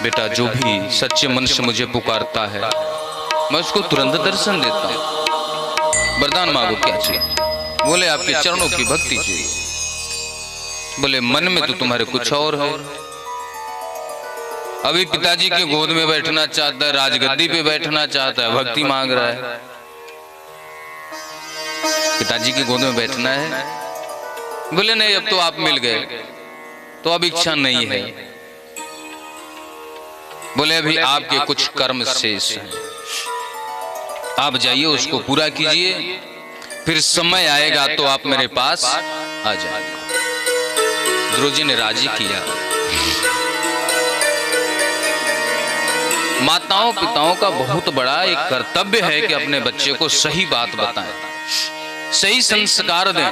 बेटा, जो भी सच्चे मन से मुझे पुकारता है मैं उसको तुरंत दर्शन देता हूँ। वरदान मांगो, क्या चाहिए? बोले आपके चरणों की भक्ति चाहिए। बोले मन में तो तुम्हारे कुछ और है। अभी पिताजी के गोद में बैठना चाहता है, राजगद्दी पे बैठना चाहता है, भक्ति मांग रहा है। पिताजी के गोद में बैठना है। बोले नहीं, अब तो आप मिल गए तो अब इच्छा नहीं है। बोले अभी आपके कुछ कर्म शेष हैं, आप जाइए उसको पूरा कीजिए, फिर समय आएगा तो आप मेरे पास आ जाइए। ध्रुव जी ने राजी किया। माताओं पिताओं का बहुत बड़ा एक कर्तव्य है कि अपने बच्चे को सही बात बताएं, सही संस्कार दें।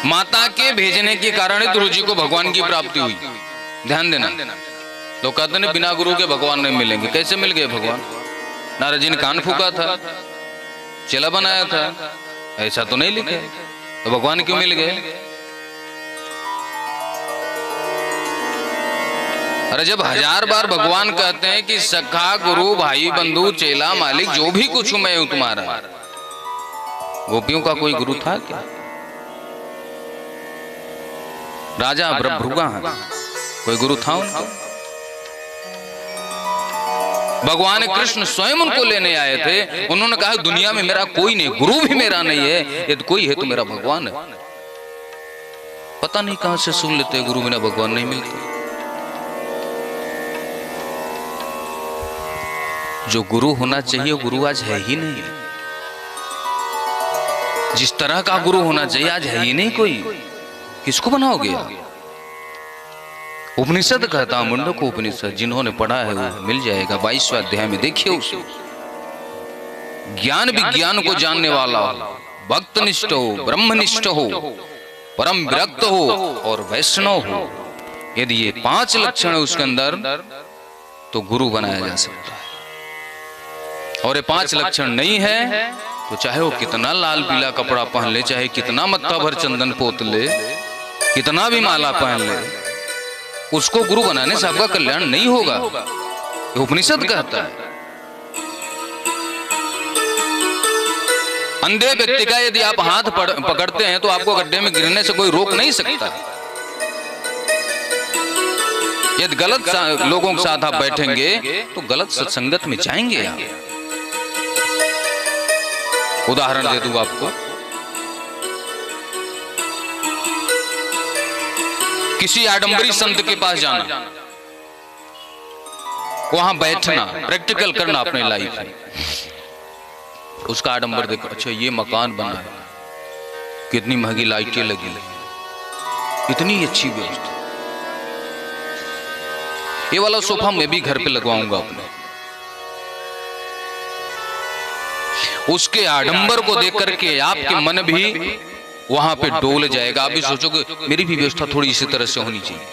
माता के भेजने के कारण ध्रुव जी को भगवान की प्राप्ति हुई। ध्यान देना, तो कहते हैं बिना गुरु के भगवान नहीं मिलेंगे। कैसे मिल गए भगवान? नारद जी ने कान फूका था, चेला बनाया था, ऐसा तो नहीं लिखा, तो भगवान क्यों मिल गए? अरे जब 1000 बार भगवान कहते हैं कि सखा गुरु भाई बंधु चेला मालिक जो भी कुछ हूं मैं हूं तुम्हारा, गोपियों का कोई गुरु था क्या? राजा भृगु कोई गुरु था उनका? भगवान कृष्ण स्वयं उनको लेने आए थे। उन्होंने कहा दुनिया में मेरा कोई नहीं, गुरु भी मेरा नहीं है, यदि कोई है तो मेरा भगवान है। पता नहीं कहां से सुन लेते गुरु बिना भगवान नहीं मिलते। जो गुरु होना चाहिए गुरु आज है ही नहीं। जिस तरह का गुरु होना चाहिए आज है ही नहीं कोई। किसको बनाओगे? उपनिषद कहता मुंडक उपनिषद, जिन्होंने पढ़ा है वो मिल जाएगा। 22वें अध्याय में देखिए उसे। ज्ञान विज्ञान को जानने वाला हो, भक्तनिष्ठ हो, ब्रह्मनिष्ठ हो, परम विरक्त हो और वैष्णव हो, यदि ये 5 लक्षण है उसके अंदर तो गुरु बनाया जा सकता है। और ये 5 लक्षण नहीं है तो चाहे वो कितना लाल पीला कपड़ा पहन ले, चाहे कितना मत्था भर चंदन पोत ले, कितना भी माला पहन ले, उसको गुरु बनाने से आपका कल्याण नहीं होगा। उपनिषद कहता है। अंधे व्यक्ति का यदि आप हाथ पकड़ते हैं तो आपको गड्ढे में गिरने से कोई रोक नहीं सकता। यदि गलत लोगों के साथ आप बैठेंगे तो गलत सत्संगत में जाएंगे आप। उदाहरण दे दूं आपको, किसी आडंबरी संत के पास जाना, वहां बैठना, प्रैक्टिकल करना अपने लाइफ में। उसका आडंबर देखो, अच्छा ये मकान बना है, कितनी महंगी लाइटें लगी, इतनी अच्छी व्यवस्था, ये वाला सोफा मैं भी घर पे लगवाऊंगा अपने। उसके आडंबर को देख करके आपके मन भी वहां पे डोल जाएगा। आप भी सोचोगे मेरी भी व्यवस्था थोड़ी इसी तरह से होनी चाहिए।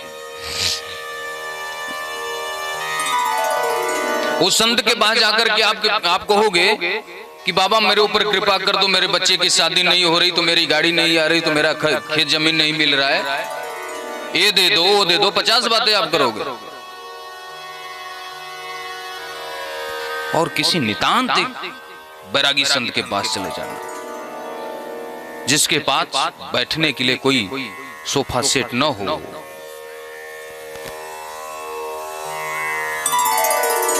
उस संत के पास जाकर के आप कहोगे कि बाबा मेरे ऊपर कृपा कर दो, मेरे बच्चे की शादी नहीं हो रही तो, मेरी गाड़ी नहीं आ रही तो, मेरा खेत जमीन नहीं मिल रहा है, ये दे दो वो दे दो, 50 बातें आप करोगे। और किसी नितांत बैरागी संत के पास चले जाना, जिसके पास बैठने के लिए कोई सोफा सेट न हो,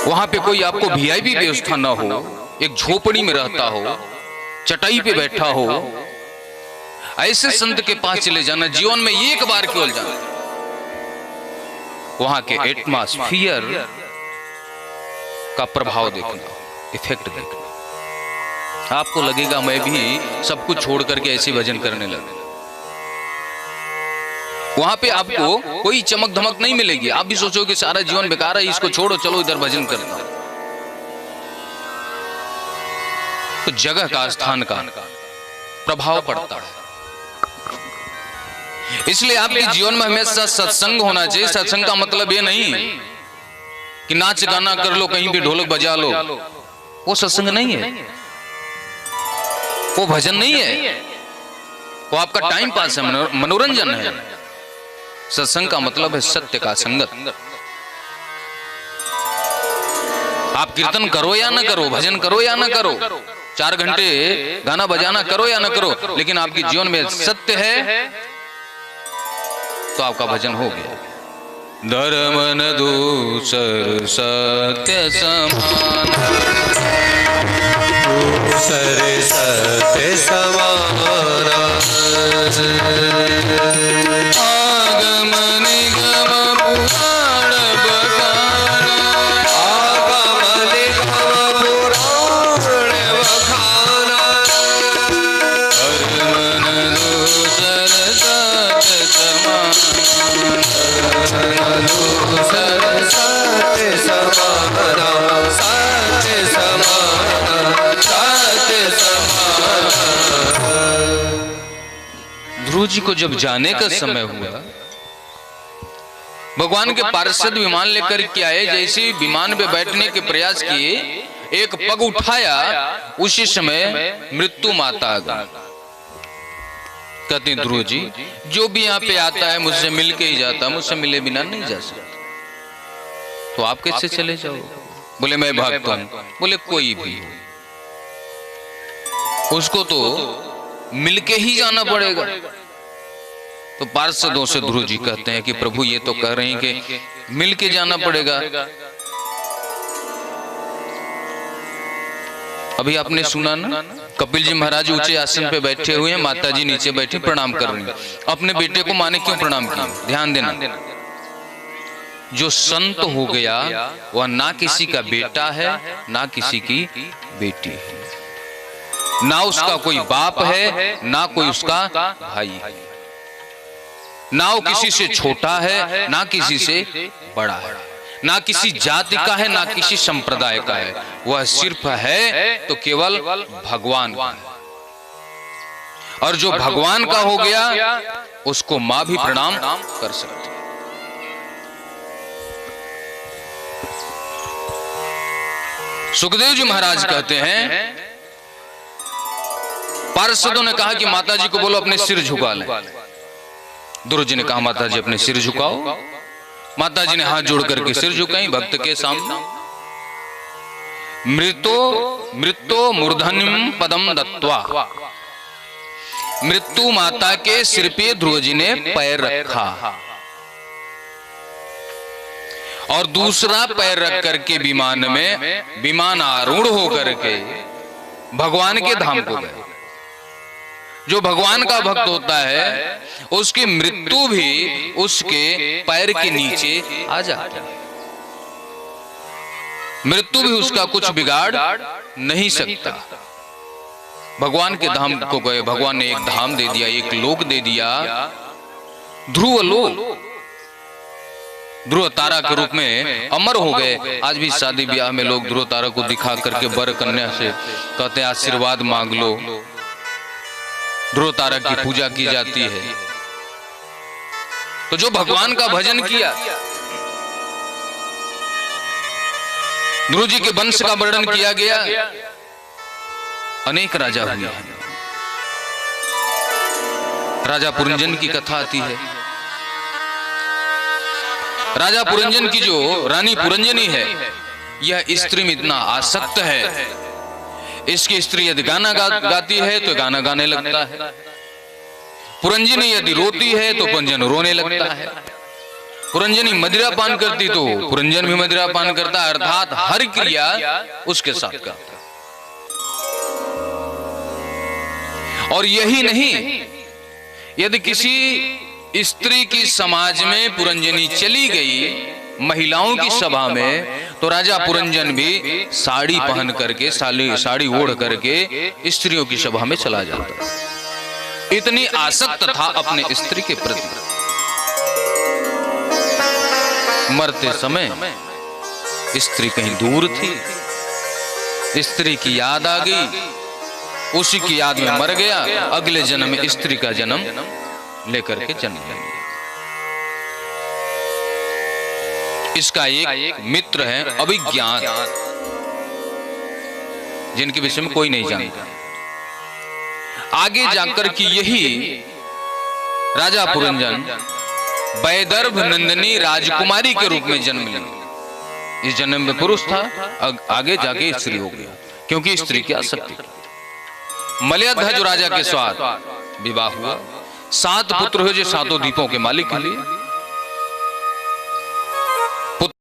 वहां पे कोई आपको वीआईपी व्यवस्था न हो, एक झोपड़ी में रहता हो, चटाई पे बैठा हो, ऐसे संत के पास चले जाना। जीवन में एक बार केवल जाना, वहां के एटमॉस्फियर का प्रभाव देखना, इफेक्ट देखना। आपको लगेगा मैं भी सब कुछ छोड़ करके ऐसे भजन करने लगा। वहां पे आपको कोई चमक धमक नहीं मिलेगी। आप भी सोचो कि सारा जीवन बेकार है, इसको छोड़ो, चलो इधर भजन करता हूं। तो जगह का, स्थान का प्रभाव पड़ता है। इसलिए आपके जीवन में हमेशा सत्संग होना चाहिए। सत्संग का मतलब ये नहीं कि नाच गाना कर लो, कहीं भी ढोलक बजा लो, वो सत्संग नहीं है, वो भजन नहीं है, वो आपका टाइम पास है, मनोरंजन है। सत्संग का मतलब है सत्य का संगत। आप कीर्तन करो या ना करो, भजन करो या ना करो, 4 घंटे गाना बजाना करो या ना करो, लेकिन आपके जीवन में सत्य है तो आपका भजन हो गया। धर्म न दूसर सत्य समान, दूसरे सत्य समान, आगम निगम पुराण बखाना, आगम निगम पुराण बखाना, धर्म न दूसर सत्य समान, दूसर सत्य समान, सत्य समान, सत्य समान। ध्रुव जी को जब जाने का समय हुआ, भगवान के पार्षद विमान लेकर के आए। जैसे विमान पे बैठने के प्रयास किए, एक पग उठाया, उसी समय मृत्यु माता आ गई। कहते हैं ध्रुव जी, जो भी यहाँ पे आता है मुझसे मिल के ही जाता, मुझसे मिले बिना नहीं जा सकता। तो आप कैसे चले जाओ? बोले मैं भक्त हूं। बोले कोई भी, उसको तो मिलके ही जाना पड़ेगा। तो पार्षदों से ध्रुव जी कहते हैं कि प्रभु ये तो कह रहे हैं कि मिलके जाना पड़ेगा। अभी आपने सुना ना, कपिल जी महाराज ऊंचे आसन पे बैठे हुए हैं, माता जी नीचे बैठी प्रणाम कर रही हैं। अपने बेटे को माने क्यों प्रणाम किया? ध्यान देना, जो संत हो गया वह ना किसी का बेटा है ना किसी की बेटी है, ना उसका कोई बाप है ना कोई उसका भाई है, ना वो किसी से छोटा है ना किसी से बड़ा है, ना किसी जाति का है ना किसी संप्रदाय का है। वह सिर्फ है तो केवल भगवान का है। और जो भगवान का हो गया उसको मां भी प्रणाम कर सकती है। सुखदेव जी महाराज कहते हैं, पार्षदों ने कहा कि माता जी को बोलो अपने सिर झुका लें। ध्रुव जी ने कहा माता जी अपने सिर झुकाओ। माता जी ने हाथ जोड़ करके सिर झुकाई भक्त के सामने। मृतो मूर्धन्यम पदम दत्वा, मृत्यु माता के सिर पे ध्रुव जी ने पैर रखा और दूसरा पैर रख करके विमान में विमान आरूढ़ होकर के भगवान के धाम को गए। जो भगवान का भक्त होता है उसकी मृत्यु भी उसके पैर के नीचे आ जाती है। मृत्यु भी उसका कुछ बिगाड़ नहीं सकता। भगवान के धाम को गए, भगवान ने एक धाम दे दिया, एक लोक दे दिया, ध्रुव लोक। ध्रुव तारा के रूप में अमर हो गए। आज भी शादी ब्याह में लोग ध्रुव तारा को दिखा करके वर कन्या से कहते हैं आशीर्वाद मांग लो। ध्रुव तारा की पूजा की जाती है। तो जो भगवान का भजन किया, ध्रुव जी के वंश का वर्णन किया गया, अनेक राजा हुए हैं। राजा पुरंजन की कथा आती है। राजा पुरंजन की जो रानी पुरंजनी है, यह स्त्री में इतना आसक्त है, इसकी स्त्री यदि गाना गाती है तो गाना गाने लगता है। पुरंजनी यदि रोती है तो पुरंजन रोने लगता है। पुरंजनी मदिरा पान करती तो पुरंजन भी मदिरा पान करता है। अर्थात हर क्रिया उसके साथ करता है। और यही नहीं, यदि किसी स्त्री की समाज में पुरंजनी चली गई महिलाओं की सभा में तो राजा पुरंजन भी साड़ी पहन करके साड़ी ओढ़ करके स्त्रियों की सभा में चला जाता। इतनी आसक्त था अपने स्त्री के प्रति। मरते समय स्त्री कहीं दूर थी, स्त्री की याद आ गई, उसी की याद में मर गया। अगले जन्म में स्त्री का जन्म लेकर के जन्म लिया। इसका एक मित्र है अभिज्ञात, जिनके विषय में कोई नहीं जानता। आगे जाकर कि यही राजा पुरंजन वैदर्भ नंदिनी राजकुमारी के रूप में जन्म लिया। इस जन्म में पुरुष था, आगे जाके स्त्री हो गया, क्योंकि स्त्री की आसक्ति। मलयध्वज राजा के साथ विवाह हुआ, 7 पुत्र हुए जो 7 द्वीपों के मालिक हुए।